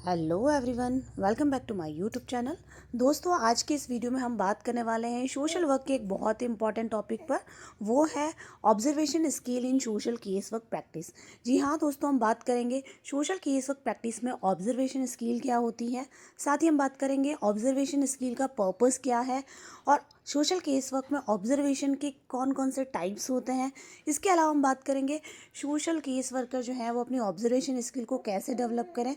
Hello everyone, welcome back to my YouTube channel. दोस्तों, आज के इस वीडियो में हम बात करने वाले हैं सोशल वर्क के एक बहुत ही इंपॉर्टेंट टॉपिक पर। वो है observation skill in social case work practice. जी हाँ दोस्तों, हम बात करेंगे सोशल केस वर्क प्रैक्टिस में ऑब्जर्वेशन स्किल क्या होती है। साथ ही हम बात करेंगे ऑब्जर्वेशन स्किल का पर्पस क्या है और सोशल केस वर्क में ऑब्जर्वेशन के कौन कौन से टाइप्स होते हैं। इसके अलावा हम बात करेंगे सोशल केस वर्कर जो है वो अपनी ऑब्जर्वेशन स्किल को कैसे डेवलप करें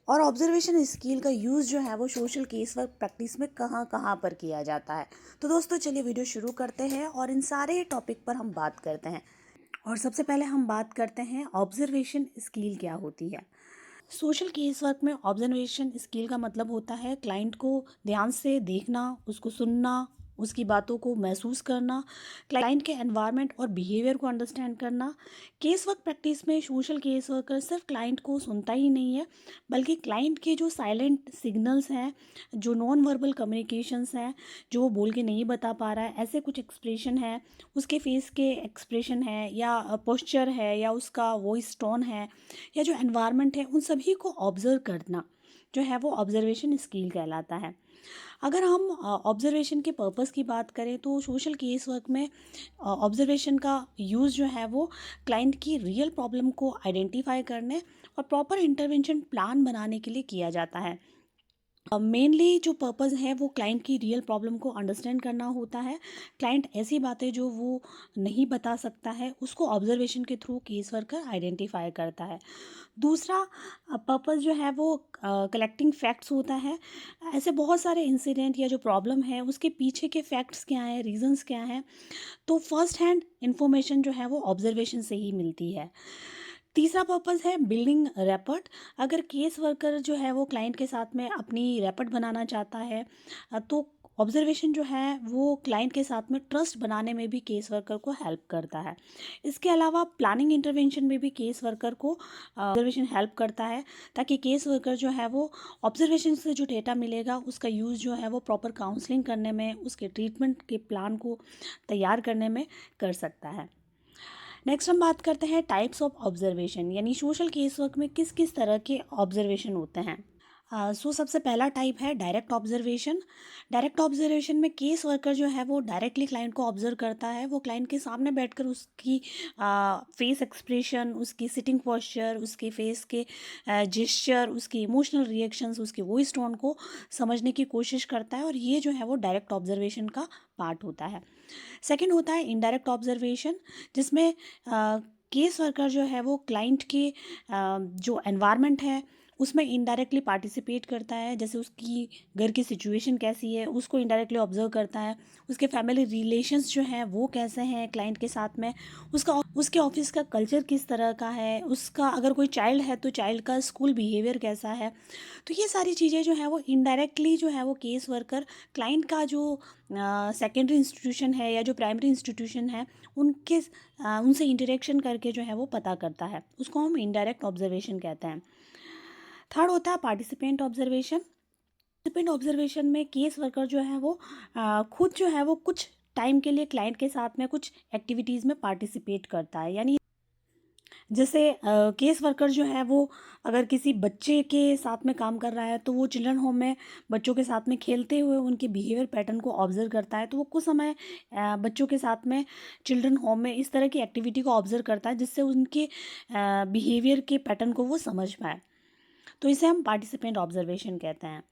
और ऑब्जर्वेशन स्किल का यूज़ जो है वो सोशल केस वर्क प्रैक्टिस में कहाँ कहाँ पर किया जाता है। तो दोस्तों चलिए वीडियो शुरू करते हैं और इन सारे टॉपिक पर हम बात करते हैं। और सबसे पहले हम बात करते हैं ऑब्जर्वेशन स्किल क्या होती है। सोशल केस वर्क में ऑब्जर्वेशन स्किल का मतलब होता है क्लाइंट को ध्यान से देखना, उसको सुनना, उसकी बातों को महसूस करना, क्लाइंट के एनवायरनमेंट और बिहेवियर को अंडरस्टैंड करना। केस वर्क प्रैक्टिस में सोशल केस वर्कर सिर्फ क्लाइंट को सुनता ही नहीं है, बल्कि क्लाइंट के जो साइलेंट सिग्नल्स हैं, जो नॉन वर्बल कम्युनिकेशंस हैं, जो वो बोल के नहीं बता पा रहा है, ऐसे कुछ एक्सप्रेशन है, उसके फेस के एक्सप्रेशन है या पोस्चर है या उसका वॉइस टोन है या जो एनवायरनमेंट है, उन सभी को ऑब्जर्व करना जो है वो ऑब्जर्वेशन स्किल कहलाता है। अगर हम ऑब्जर्वेशन के पर्पस की बात करें तो सोशल केस वर्क में ऑब्जर्वेशन का यूज़ जो है वो क्लाइंट की रियल प्रॉब्लम को आइडेंटिफाई करने और प्रॉपर इंटरवेंशन प्लान बनाने के लिए किया जाता है। मेनली जो पर्पस है वो क्लाइंट की रियल प्रॉब्लम को अंडरस्टैंड करना होता है। क्लाइंट ऐसी बातें जो वो नहीं बता सकता है उसको ऑब्जर्वेशन के थ्रू केस वर्कर आइडेंटिफाई करता है। दूसरा पर्पस जो है वो कलेक्टिंग फैक्ट्स होता है। ऐसे बहुत सारे इंसिडेंट या जो प्रॉब्लम है उसके पीछे के फैक्ट्स क्या हैं, रीजंस क्या हैं, तो फर्स्ट हैंड इंफॉर्मेशन जो है वो ऑब्जर्वेशन से ही मिलती है। तीसरा पर्पस है बिल्डिंग रैपट। अगर केस वर्कर जो है वो क्लाइंट के साथ में अपनी रैपट बनाना चाहता है तो ऑब्जर्वेशन जो है वो क्लाइंट के साथ में ट्रस्ट बनाने में भी केस वर्कर को हेल्प करता है। इसके अलावा प्लानिंग इंटरवेंशन में भी केस वर्कर को ऑब्जर्वेशन हेल्प करता है, ताकि केस वर्कर जो है वो ऑब्जर्वेशन से जो डेटा मिलेगा उसका यूज़ जो है वो प्रॉपर काउंसलिंग करने में, उसके ट्रीटमेंट के प्लान को तैयार करने में कर सकता है। नेक्स्ट हम बात करते हैं टाइप्स ऑफ ऑब्जर्वेशन, यानी सोशल केस वर्क में किस किस तरह के ऑब्जर्वेशन होते हैं। सबसे पहला टाइप है डायरेक्ट ऑब्जर्वेशन। डायरेक्ट ऑब्जर्वेशन में केस वर्कर जो है वो डायरेक्टली क्लाइंट को ऑब्जर्व करता है। वो क्लाइंट के सामने बैठकर उसकी फेस एक्सप्रेशन, उसकी सिटिंग पोस्चर, उसके फेस के जेस्चर, उसके इमोशनल रिएक्शंस, उसके वॉइस टोन को समझने की कोशिश करता है और ये जो है वो डायरेक्ट ऑब्जर्वेशन का पार्ट होता है। सेकंड होता है इनडायरेक्ट ऑब्जर्वेशन, जिसमें केस वर्कर जो है वो क्लाइंट के जो एनवायरनमेंट है उसमें इनडायरेक्टली पार्टिसिपेट करता है। जैसे उसकी घर की सिचुएशन कैसी है उसको इनडायरेक्टली ऑब्जर्व करता है, उसके फैमिली रिलेशंस जो हैं वो कैसे हैं क्लाइंट के साथ में, उसके ऑफिस का कल्चर किस तरह का है, उसका अगर कोई चाइल्ड है तो चाइल्ड का स्कूल बिहेवियर कैसा है। तो ये सारी चीज़ें जो है वो इनडायरेक्टली जो है वो केस वर्कर क्लाइंट का जो सेकेंडरी इंस्टीट्यूशन है या जो प्राइमरी इंस्टीट्यूशन है उनसे इंटरेक्शन करके जो है वो पता करता है, उसको हम इनडायरेक्ट ऑब्जर्वेशन कहते हैं। थर्ड होता है पार्टिसिपेंट ऑब्जर्वेशन। पार्टिसिपेंट ऑब्जर्वेशन में केस वर्कर जो है वो खुद जो है वो कुछ टाइम के लिए क्लाइंट के साथ में कुछ एक्टिविटीज़ में पार्टिसिपेट करता है। यानी जैसे केस वर्कर जो है वो अगर किसी बच्चे के साथ में काम कर रहा है तो वो चिल्ड्रन होम में बच्चों के साथ में खेलते हुए उनके बिहेवियर पैटर्न को ऑब्जर्व करता है। तो वो कुछ समय बच्चों के साथ में चिल्ड्रन होम में इस तरह की एक्टिविटी को ऑब्जर्व करता है जिससे उनके बिहेवियर के पैटर्न को वो समझ पाए। तो इसे हम पार्टिसिपेंट ऑब्जर्वेशन कहते हैं।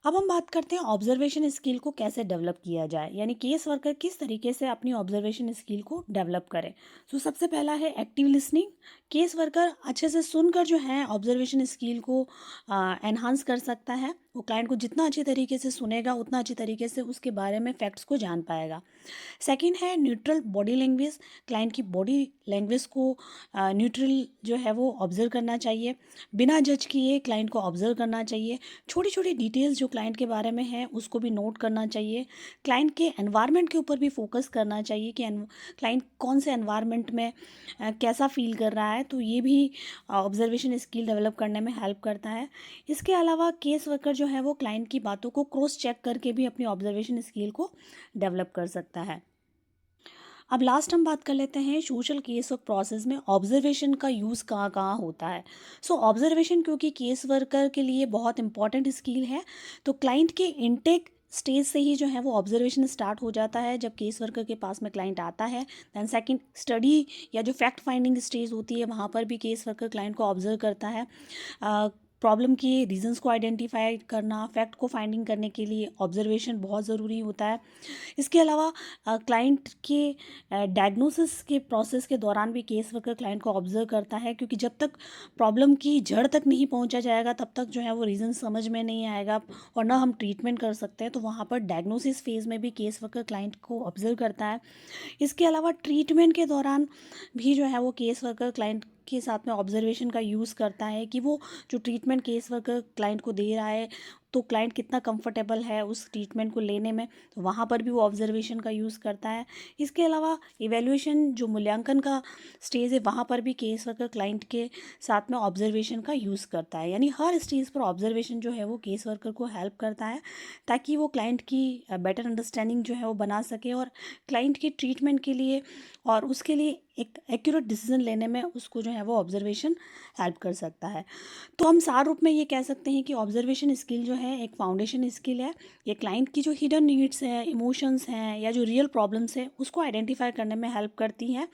अब हम बात करते हैं ऑब्जर्वेशन स्किल को कैसे डेवलप किया जाए, यानी केस वर्कर किस तरीके से अपनी ऑब्जर्वेशन स्किल को डेवलप करे। सबसे पहला है एक्टिव लिसनिंग। केस वर्कर अच्छे से सुनकर जो है ऑब्जर्वेशन स्किल को एनहांस कर सकता है। वो क्लाइंट को जितना अच्छे तरीके से सुनेगा उतना अच्छे तरीके से उसके बारे में फैक्ट्स को जान पाएगा। सेकंड है न्यूट्रल बॉडी लैंग्वेज। क्लाइंट की बॉडी लैंग्वेज को न्यूट्रल जो है वो ऑब्जर्व करना चाहिए, बिना जज किए क्लाइंट को ऑब्जर्व करना चाहिए। छोटी छोटी डिटेल्स जो क्लाइंट के बारे में है उसको भी नोट करना चाहिए। क्लाइंट के एनवायरनमेंट के ऊपर भी फोकस करना चाहिए कि क्लाइंट कौन से एनवायरनमेंट में कैसा फील कर रहा है, तो ये भी ऑब्जर्वेशन स्किल डेवलप करने में हेल्प करता है। इसके अलावा केस वर्कर जो है वो क्लाइंट की बातों को क्रॉस चेक करके भी अपनी ऑब्जर्वेशन स्किल को डेवलप कर सकता है। अब लास्ट हम बात कर लेते हैं सोशल केस वर्क प्रोसेस में ऑब्जर्वेशन का यूज़ कहाँ कहाँ होता है। सो ऑब्जर्वेशन क्योंकि केस वर्कर के लिए बहुत इंपॉर्टेंट स्किल है, तो क्लाइंट के इनटेक स्टेज से ही जो है वो ऑब्जर्वेशन स्टार्ट हो जाता है। जब केस वर्कर के पास में क्लाइंट आता है, दैन सेकंड स्टडी या जो फैक्ट फाइंडिंग स्टेज होती है वहाँ पर भी केस वर्कर क्लाइंट को ऑब्जर्व करता है। प्रॉब्लम के रीजंस को आइडेंटिफाई करना, फैक्ट को फाइंडिंग करने के लिए ऑब्जर्वेशन बहुत ज़रूरी होता है। इसके अलावा क्लाइंट के डायग्नोसिस के प्रोसेस के दौरान भी केस वर्कर क्लाइंट को ऑब्जर्व करता है, क्योंकि जब तक प्रॉब्लम की जड़ तक नहीं पहुंचा जाएगा तब तक जो है वो रीज़न समझ में नहीं आएगा और ना हम ट्रीटमेंट कर सकते हैं। तो वहाँ पर डायग्नोसिस फेज़ में भी केस वर्कर क्लाइंट को ऑब्जर्व करता है। इसके अलावा ट्रीटमेंट के दौरान भी जो है वो केस वर्कर क्लाइंट के साथ में ऑब्जर्वेशन का यूज़ करता है कि वो जो ट्रीटमेंट केस वर्कर क्लाइंट को दे रहा है तो क्लाइंट कितना कंफर्टेबल है उस ट्रीटमेंट को लेने में, तो वहाँ पर भी वो ऑब्जर्वेशन का यूज़ करता है। इसके अलावा इवैल्यूएशन जो मूल्यांकन का स्टेज है वहाँ पर भी केस वर्कर क्लाइंट के साथ में ऑब्जर्वेशन का यूज़ करता है। यानी हर स्टेज पर ऑब्जर्वेशन जो है वो केस वर्कर को हेल्प करता है ताकि वो क्लाइंट की बेटर अंडरस्टैंडिंग जो है वो बना सके और क्लाइंट के ट्रीटमेंट के लिए और उसके लिए एक एक्यूरेट डिसीजन लेने में उसको जो है वो ऑब्जर्वेशन हेल्प कर सकता है। तो हम सार रूप में ये कह सकते हैं कि ऑब्जर्वेशन स्किल जो है एक फाउंडेशन स्किल है। ये क्लाइंट की जो हिडन नीड्स हैं, इमोशंस हैं या जो रियल प्रॉब्लम्स हैं उसको आइडेंटिफाई करने में हेल्प करती हैं